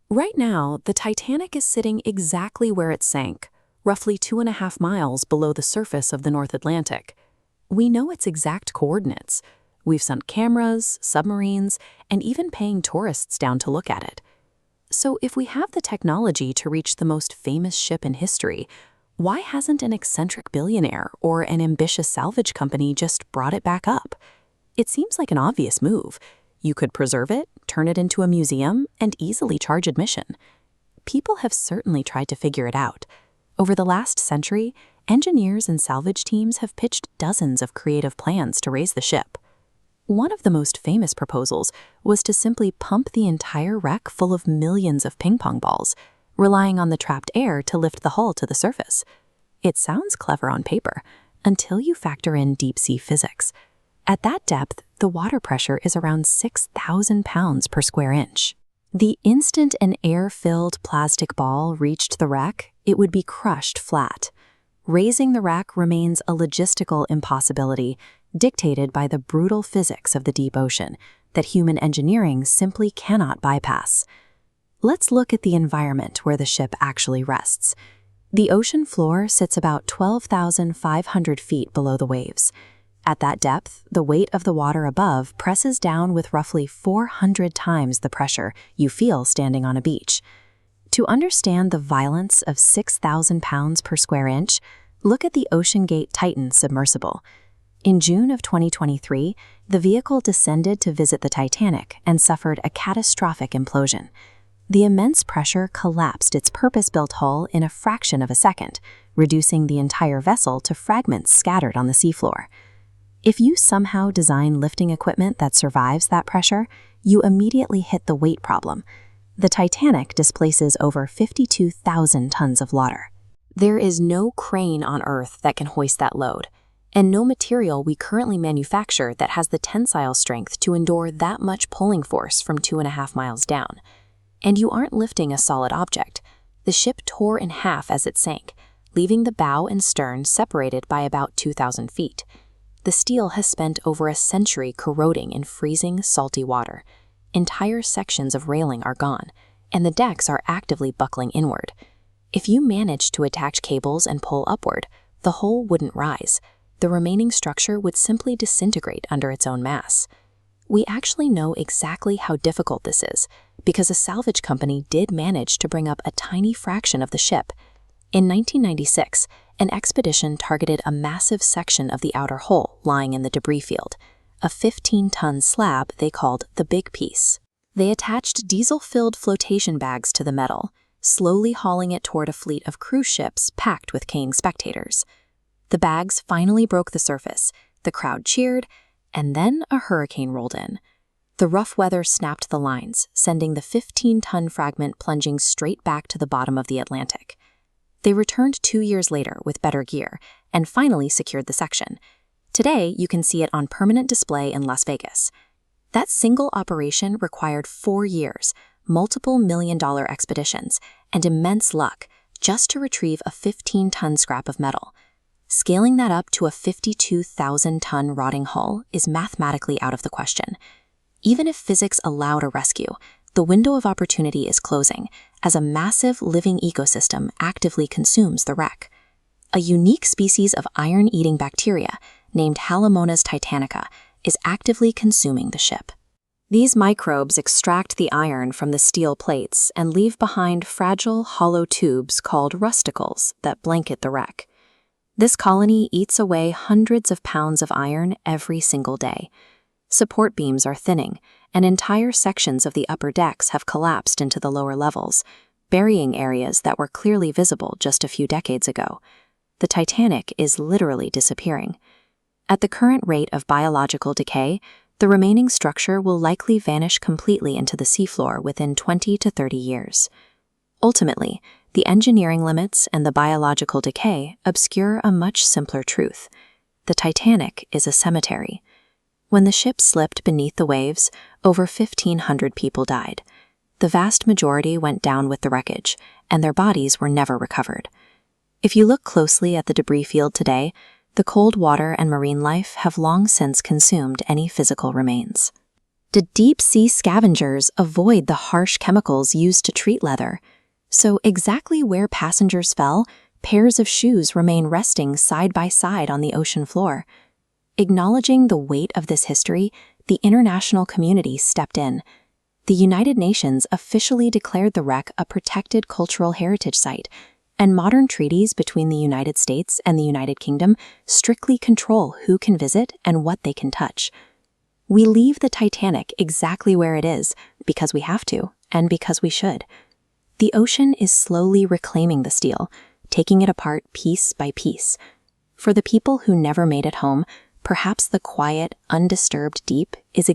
Right now, the Titanic is sitting exactly where it sank, roughly 2.5 miles below the surface of the North Atlantic. We know its exact coordinates. We've sent cameras, submarines, and even paying tourists down to look at it. So if we have the technology to reach the most famous ship in history, why hasn't an eccentric billionaire or an ambitious salvage company just brought it back up? It seems like an obvious move. You could preserve it, turn it into a museum, and easily charge admission. People have certainly tried to figure it out. Over the last century, engineers and salvage teams have pitched dozens of creative plans to raise the ship. One of the most famous proposals was to simply pump the entire wreck full of millions of ping pong balls, relying on the trapped air to lift the hull to the surface. It sounds clever on paper, until you factor in deep-sea physics. At that depth, the water pressure is around 6,000 pounds per square inch. The instant an air-filled plastic ball reached the wreck, it would be crushed flat. Raising the wreck remains a logistical impossibility, dictated by the brutal physics of the deep ocean that human engineering simply cannot bypass. Let's look at the environment where the ship actually rests. The ocean floor sits about 12,500 feet below the waves. At that depth, the weight of the water above presses down with roughly 400 times the pressure you feel standing on a beach. To understand the violence of 6,000 pounds per square inch, look at the OceanGate Titan submersible. In June of 2023, the vehicle descended to visit the Titanic and suffered a catastrophic implosion. The immense pressure collapsed its purpose-built hull in a fraction of a second, reducing the entire vessel to fragments scattered on the seafloor. If you somehow design lifting equipment that survives that pressure, you immediately hit the weight problem. The Titanic displaces over 52,000 tons of water. There is no crane on Earth that can hoist that load, and no material we currently manufacture that has the tensile strength to endure that much pulling force from 2.5 miles down. And you aren't lifting a solid object. The ship tore in half as it sank, leaving the bow and stern separated by about 2,000 feet. The steel has spent over a century corroding in freezing, salty water. Entire sections of railing are gone, and the decks are actively buckling inward. If you managed to attach cables and pull upward, the hull wouldn't rise. The remaining structure would simply disintegrate under its own mass. We actually know exactly how difficult this is, because a salvage company did manage to bring up a tiny fraction of the ship. In 1996, an expedition targeted a massive section of the outer hull lying in the debris field, a 15-ton slab they called the Big Piece. They attached diesel-filled flotation bags to the metal, slowly hauling it toward a fleet of cruise ships packed with paying spectators. The bags finally broke the surface, the crowd cheered, and then a hurricane rolled in. The rough weather snapped the lines, sending the 15-ton fragment plunging straight back to the bottom of the Atlantic. They returned 2 years later with better gear and finally secured the section. Today, you can see it on permanent display in Las Vegas. That single operation required 4 years, multiple million-dollar expeditions, and immense luck just to retrieve a 15-ton scrap of metal. Scaling that up to a 52,000-ton rotting hull is mathematically out of the question. Even if physics allowed a rescue, the window of opportunity is closing as a massive living ecosystem actively consumes the wreck. A unique species of iron-eating bacteria named Halomonas titanica is actively consuming the ship. These microbes extract the iron from the steel plates and leave behind fragile, hollow tubes called rusticles that blanket the wreck. This colony eats away hundreds of pounds of iron every single day. Support beams are thinning, and entire sections of the upper decks have collapsed into the lower levels, burying areas that were clearly visible just a few decades ago. The Titanic is literally disappearing. At the current rate of biological decay, the remaining structure will likely vanish completely into the seafloor within 20 to 30 years. Ultimately, the engineering limits and the biological decay obscure a much simpler truth. The Titanic is a cemetery. When the ship slipped beneath the waves, over 1,500 people died. The vast majority went down with the wreckage, and their bodies were never recovered. If you look closely at the debris field today, the cold water and marine life have long since consumed any physical remains. The deep-sea scavengers avoid the harsh chemicals used to treat leather. So exactly where passengers fell, pairs of shoes remain resting side by side on the ocean floor. Acknowledging the weight of this history, the international community stepped in. The United Nations officially declared the wreck a protected cultural heritage site, and modern treaties between the United States and the United Kingdom strictly control who can visit and what they can touch. We leave the Titanic exactly where it is because we have to and because we should. The ocean is slowly reclaiming the steel, taking it apart piece by piece. For the people who never made it home, perhaps the quiet, undisturbed deep is